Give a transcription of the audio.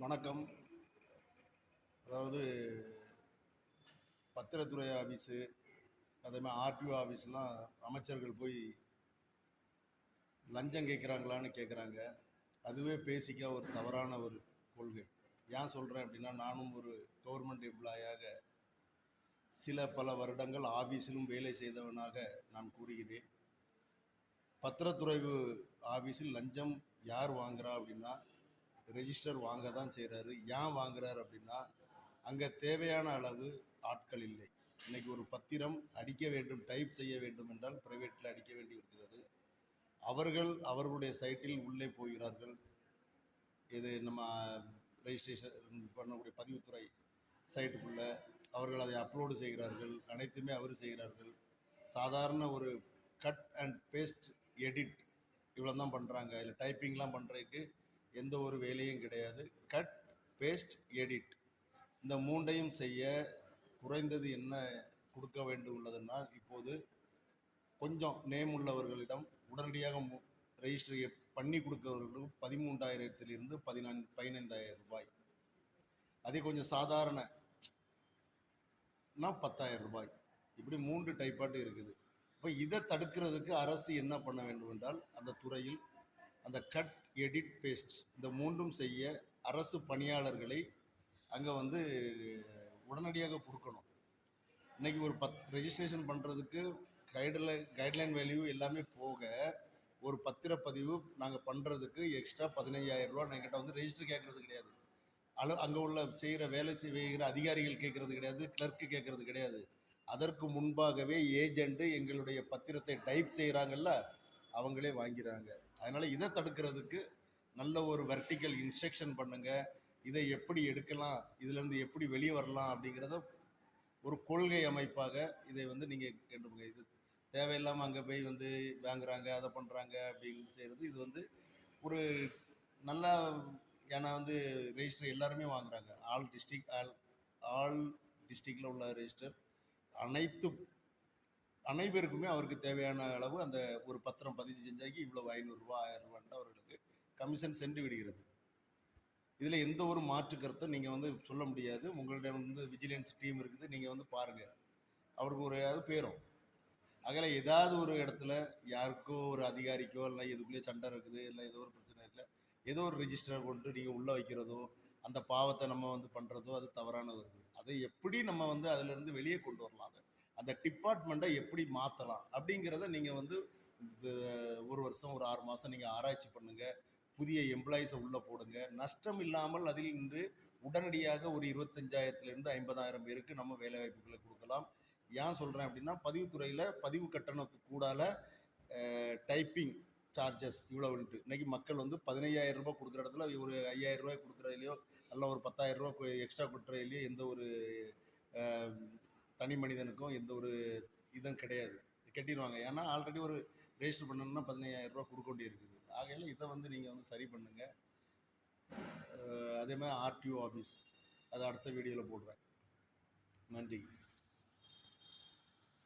வணக்கம். அதாவது பத்திரத்துறை ஆஃபீஸு, அதேமாதிரி ஆர்டிஓ ஆஃபீஸ்லாம் அமைச்சர்கள் போய் லஞ்சம் கேட்குறாங்களான்னு கேட்குறாங்க. அதுவே பேசிக்காக ஒரு தவறான ஒரு கொள்கை. ஏன் சொல்கிறேன் அப்படின்னா, நானும் ஒரு கவர்மெண்ட் எம்ப்ளாயாக பல வருடங்கள் ஆஃபீஸிலும் வேலை செய்தவனாக நான் கூறுகிறேன். பத்திரத்துறை ஆஃபீஸில் லஞ்சம் யார் வாங்குறா அப்படின்னா, ரெஜிஸ்டர் வாங்க தான் செய்கிறாரு. ஏன் வாங்குறாரு அப்படின்னா, அங்கே தேவையான அளவு ஆட்கள் இல்லை. இன்னைக்கு ஒரு பத்திரம் அடிக்க வேண்டும், டைப் செய்ய வேண்டும் என்றால் பிரைவேட்டில் அடிக்க வேண்டி இருக்கிறது. அவர்களுடைய சைட்டில் உள்ளே போகிறார்கள். இது நம்ம ரெஜிஸ்ட்ரேஷன் பண்ணக்கூடிய பதிவுத்துறை சைட்டுக்குள்ளே அவர்கள் அதை அப்லோடு செய்கிறார்கள். அனைத்துமே அவர் செய்கிறார்கள். சாதாரண ஒரு கட் அண்ட் பேஸ்ட் எடிட் இவ்வளோ தான் பண்ணுறாங்க. இதில் டைப்பிங்லாம் பண்ணுறதுக்கு எந்த ஒரு வேலையும் கிடையாது. கட், பேஸ்ட், எடிட் இந்த மூன்றையும் செய்ய குறைந்தது என்ன கொடுக்க வேண்டும் உள்ளதுன்னா, இப்போது கொஞ்சம் நேம் உள்ளவர்களிடம் உடனடியாக ரெஜிஸ்டர் பண்ணி கொடுக்கவர்களுக்கு 13,000 15,000 ரூபாய். அதே கொஞ்சம் சாதாரண 10,000 ரூபாய். இப்படி 3 டைப்பாட்டு இருக்குது. இப்போ இதை தடுக்கிறதுக்கு அரசு என்ன பண்ண வேண்டும் என்றால், அந்த துறையில் அந்த கட், எடிட், பேஸ்ட் இந்த மூன்றும் செய்ய அரசு பணியாளர்களை அங்கே உடனடியாக கொடுக்கணும். இன்றைக்கி ஒரு ரெஜிஸ்ட்ரேஷன் பண்ணுறதுக்கு கைட்லைன் வேல்யூ எல்லாமே போக ஒரு பத்திரப்பதிவு நாங்கள் பண்ணுறதுக்கு எக்ஸ்ட்ரா 15,000 ரூபா என்கிட்ட ரெஜிஸ்டர் கேட்குறது கிடையாது. அங்கே உள்ள வேலை செய்கிற அதிகாரிகள் கேட்குறது கிடையாது, கிளர்க்கு கேட்குறது கிடையாது. அதற்கு முன்பாகவே ஏஜெண்ட்டு எங்களுடைய பத்திரத்தை டைப் செய்கிறாங்கல்ல, அவங்களே வாங்கிறாங்க. அதனால் இதை தடுக்கிறதுக்கு நல்ல ஒரு வெர்டிக்கல் இன்ஸ்ட்ரக்ஷன் பண்ணுங்கள். இதை எப்படி எடுக்கலாம், இதுலேருந்து எப்படி வெளியே வரலாம் அப்படிங்கிறத ஒரு கொள்கை அமைப்பாக இதை நீங்கள் கேட்டுருங்க. இது தேவையில்லாமல் அங்கே போய் வாங்குறாங்க, அதை பண்ணுறாங்க அப்படின்னு செய்கிறது இது ஒரு நல்லா. ஏன்னா ரெஜிஸ்டர் எல்லாருமே வாங்குறாங்க. ஆல் டிஸ்ட்ரிக்டில் உள்ள ரெஜிஸ்டர் அனைவருக்குமே அவருக்கு தேவையான அளவு அந்த ஒரு பத்திரம் பதிவு செஞ்சாக்கி இவ்வளவு 500 ரூபா 1000 ரூபான்ட்டு அவர்களுக்கு கமிஷன் சென்று விடுகிறது. இதில் எந்த ஒரு மாற்று கருத்தை நீங்கள் சொல்ல முடியாது. உங்களிடம் விஜிலன்ஸ் டீம் இருக்குது, நீங்கள் பாருங்கள். அவருக்கு ஒரு பேரும் அதில் ஏதாவது ஒரு இடத்துல யாருக்கோ ஒரு அதிகாரிக்கோ இல்லை எதுக்குள்ளேயே சண்டை இருக்குது, இல்லை ஏதோ ஒரு பிரச்சனை இல்லை, ஏதோ ஒரு ரெஜிஸ்டர் கொண்டு நீங்கள் உள்ளே வைக்கிறதோ அந்த பாவத்தை நம்ம பண்ணுறதோ அது தவறான வருது. அதை எப்படி நம்ம அதிலேருந்து வெளியே கொண்டு வரலாம், அந்த டிபார்ட்மெண்ட்டை எப்படி மாற்றலாம் அப்படிங்கிறத நீங்கள் ஒரு வருஷம் ஒரு 6 மாதம் நீங்கள் ஆராய்ச்சி பண்ணுங்கள். புதிய எம்ப்ளாயிஸை உள்ளே போடுங்க. நஷ்டம் இல்லாமல் அதில் இன்று உடனடியாக ஒரு 25,000 50,000 பேருக்கு நம்ம வேலை வாய்ப்புகளை கொடுக்கலாம். ஏன் சொல்கிறேன் அப்படின்னா, பதிவுத்துறையில் பதிவு கட்டணத்துக்கு கூடால டைப்பிங் சார்ஜஸ் இவ்வளோன்ட்டு இன்றைக்கி மக்கள் 15,000 ரூபாய் கொடுக்குற இடத்துல ஒரு 5,000 ரூபாய் கொடுக்குறதுலையோ அல்ல ஒரு 10,000 ரூபா எக்ஸ்ட்ரா கொடுக்குறதுலையோ எந்த ஒரு தனி மனிதனுக்கும் எந்த ஒரு இதுவும் கிடையாது. கட்டிடுவாங்க. ஏன்னா ஆல்ரெடி ஒரு ரெஜிஸ்டர் பண்ணணும்னா 15,000 ரூபா கொடுக்க வேண்டி இருக்குது. ஆகையில் இதை நீங்கள் சரி பண்ணுங்கள். அதே மாதிரி ஆர்டிஓ ஆஃபீஸ் அதை அடுத்த வீடியோவில் போடுறேன். நன்றி.